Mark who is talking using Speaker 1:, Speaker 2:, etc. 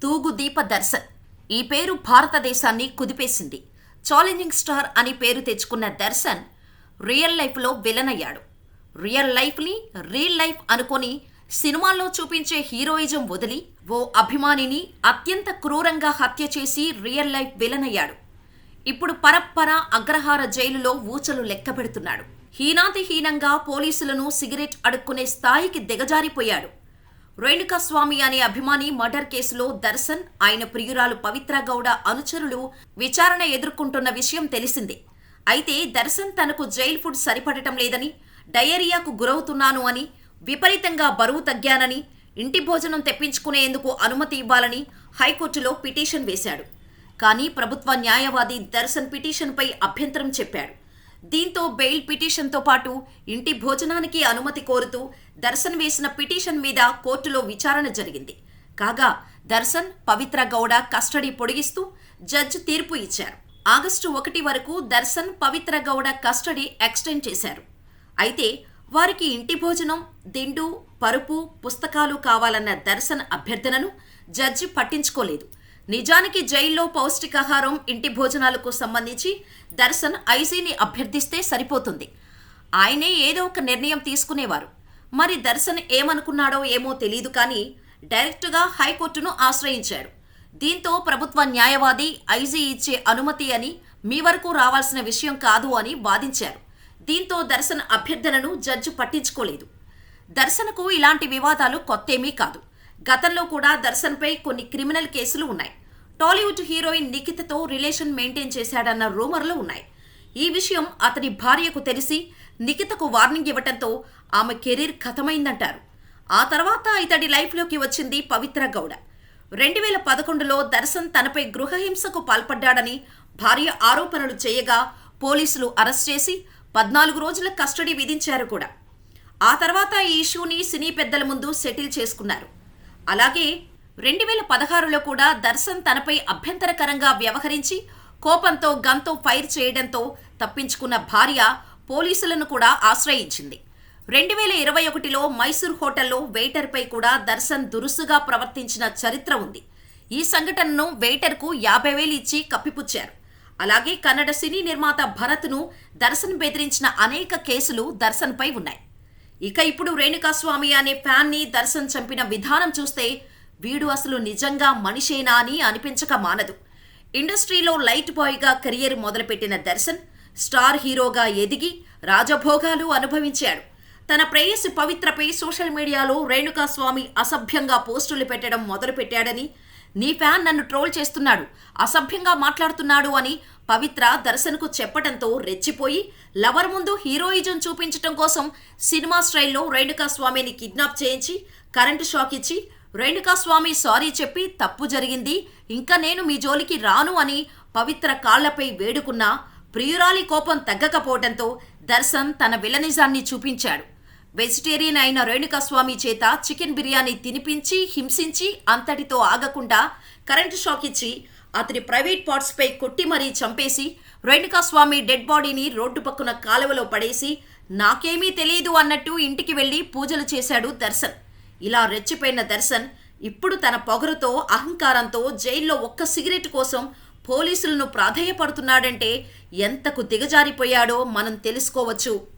Speaker 1: తూగుదీప దర్శన్. ఈ పేరు భారతదేశాన్ని కుదిపేసింది. ఛాలెంజింగ్ స్టార్ అని పేరు తెచ్చుకున్న దర్శన్ రియల్ లైఫ్లో విలన్ అయ్యాడు. రియల్ లైఫ్ అనుకొని సినిమాల్లో చూపించే హీరోయిజం వదిలి ఓ అభిమానిని అత్యంత క్రూరంగా హత్య చేసి రియల్ లైఫ్ విలన్ అయ్యాడు. ఇప్పుడు పరప్పర అగ్రహార జైలులో ఊచలు లెక్కపెడుతున్నాడు. హీనాతిహీనంగా పోలీసులను సిగరెట్ అడుక్కునే స్థాయికి దిగజారిపోయాడు. రేణుకాస్వామి అనే అభిమాని మర్డర్ కేసులో దర్శన్, ఆయన ప్రియురాలు పవిత్ర గౌడ అనుచరులు విచారణ ఎదుర్కొంటున్న విషయం తెలిసిందే. అయితే దర్శన్ తనకు జైల్ ఫుడ్ సరిపడటం లేదని, డయేరియాకు గురవుతున్నాను అని, విపరీతంగా బరువు తగ్గానని, ఇంటి భోజనం తెప్పించుకునేందుకు అనుమతి ఇవ్వాలని హైకోర్టులో పిటిషన్ వేశాడు. కానీ ప్రభుత్వ న్యాయవాది దర్శన్ పిటిషన్పై అభ్యంతరం చెప్పాడు. దీంతో బెయిల్ పిటిషన్తో పాటు ఇంటి భోజనానికి అనుమతి కోరుతూ దర్శన్ వేసిన పిటిషన్ మీద కోర్టులో విచారణ జరిగింది. కాగా దర్శన్, పవిత్ర గౌడ కస్టడీ పొడిగిస్తూ జడ్జి తీర్పు ఇచ్చారు. ఆగస్టు 1 వరకు దర్శన్, పవిత్ర గౌడ కస్టడీ ఎక్స్టెండ్ చేశారు. అయితే వారికి ఇంటి భోజనం, దిండు, పరుపు, పుస్తకాలు కావాలన్న దర్శన్ అభ్యర్థనను జడ్జి పట్టించుకోలేదు. నిజానికి జైల్లో పౌష్టికాహారం, ఇంటి భోజనాలకు సంబంధించి దర్శన్ ఐజీని అభ్యర్థిస్తే సరిపోతుంది. ఆయనే ఏదో ఒక నిర్ణయం తీసుకునేవారు. మరి దర్శన్ ఏమనుకున్నాడో ఏమో తెలీదు కానీ డైరెక్టుగా హైకోర్టును ఆశ్రయించాడు. దీంతో ప్రభుత్వ న్యాయవాది ఐజీ ఇచ్చే అనుమతి అని, మీ వరకు రావాల్సిన విషయం కాదు అని వాదించారు. దీంతో దర్శన్ అభ్యర్థనను జడ్జి పట్టించుకోలేదు. దర్శన్కు ఇలాంటి వివాదాలు కొత్తేమీ కాదు. గతంలో కూడా దర్శన్పై కొన్ని క్రిమినల్ కేసులు ఉన్నాయి. టాలీవుడ్ హీరోయిన్ నిఖితతో రిలేషన్ మెయింటైన్ చేశాడన్న రూమర్లు ఉన్నాయి. ఈ విషయం అతని భార్యకు తెలిసి నిఖితకు వార్నింగ్ ఇవ్వటంతో ఆమె కెరీర్ ఖతమైందంటారు. ఆ తర్వాత ఇతడి లైఫ్లోకి వచ్చింది పవిత్ర గౌడ. 2011లో దర్శన్ తనపై గృహహింసకు పాల్పడ్డాడని భార్య ఆరోపణలు చేయగా పోలీసులు అరెస్ట్ చేసి 14 రోజుల కస్టడీ విధించారు కూడా. ఆ తర్వాత ఈ ఇష్యూని సినీ పెద్దల ముందు సెటిల్ చేసుకున్నారు. అలాగే 2016లో కూడా దర్శన్ తనపై అభ్యంతరకరంగా వ్యవహరించి కోపంతో గన్తో ఫైర్ చేయడంతో తప్పించుకున్న భార్య పోలీసులను కూడా ఆశ్రయించింది. 2021లో మైసూర్ హోటల్లో వెయిటర్పై కూడా దర్శన్ దురుసుగా ప్రవర్తించిన చరిత్ర ఉంది. ఈ సంఘటనను వెయిటర్కు 50,000 ఇచ్చి కప్పిపుచ్చారు. అలాగే కన్నడ సినీ నిర్మాత భరత్ను దర్శన్ బెదిరించిన అనేక కేసులు దర్శన్పై ఉన్నాయి. ఇక ఇప్పుడు రేణుకాస్వామి అనే ఫ్యాన్ని దర్శన్ చంపిన విధానం చూస్తే వీడు అసలు నిజంగా మనిషేనా అని అనిపించక మానదు. ఇండస్ట్రీలో లైట్ బాయ్గా కెరియర్ మొదలుపెట్టిన దర్శన్ స్టార్ హీరోగా ఎదిగి రాజభోగాలు అనుభవించాడు. తన ప్రేయసి పవిత్రపై సోషల్ మీడియాలో రేణుకాస్వామి అసభ్యంగా పోస్టులు పెట్టడం మొదలుపెట్టాడని, నీ ఫ్యాన్ నన్ను ట్రోల్ చేస్తున్నాడు, అసభ్యంగా మాట్లాడుతున్నాడు అని పవిత్ర దర్శన్కు చెప్పడంతో రెచ్చిపోయి లవర్ ముందు హీరోయిజం చూపించటం కోసం సినిమా స్టైల్లో రేణుకాస్వామిని కిడ్నాప్ చేయించి కరెంటు షాక్ ఇచ్చి రేణుకాస్వామి సారీ చెప్పి తప్పు జరిగింది, ఇంకా నేను మీ జోలికి రాను అని పవిత్ర కాళ్లపై వేడుకున్నా ప్రియురాలి కోపం తగ్గకపోవడంతో దర్శన్ తన విలనిజాన్ని చూపించాడు. వెజిటేరియన్ అయిన రేణుకాస్వామి చేత చికెన్ బిర్యానీ తినిపించి హింసించి అంతటితో ఆగకుండా కరెంటు షాక్ ఇచ్చి అతని ప్రైవేట్ పార్ట్స్పై కొట్టి మరీ చంపేసి రేణుకాస్వామి డెడ్ బాడీని రోడ్డు పక్కన కాలువలో పడేసి నాకేమీ తెలియదు అన్నట్టు ఇంటికి వెళ్లి పూజలు చేశాడు దర్శన్. ఇలా రెచ్చిపోయిన దర్శన్ ఇప్పుడు తన పొగరుతో, అహంకారంతో జైల్లో ఒక్క సిగరెట్ కోసం పోలీసులను ప్రాధేయపడుతున్నాడంటే ఎంతకు దిగజారిపోయాడో మనం తెలుసుకోవచ్చు.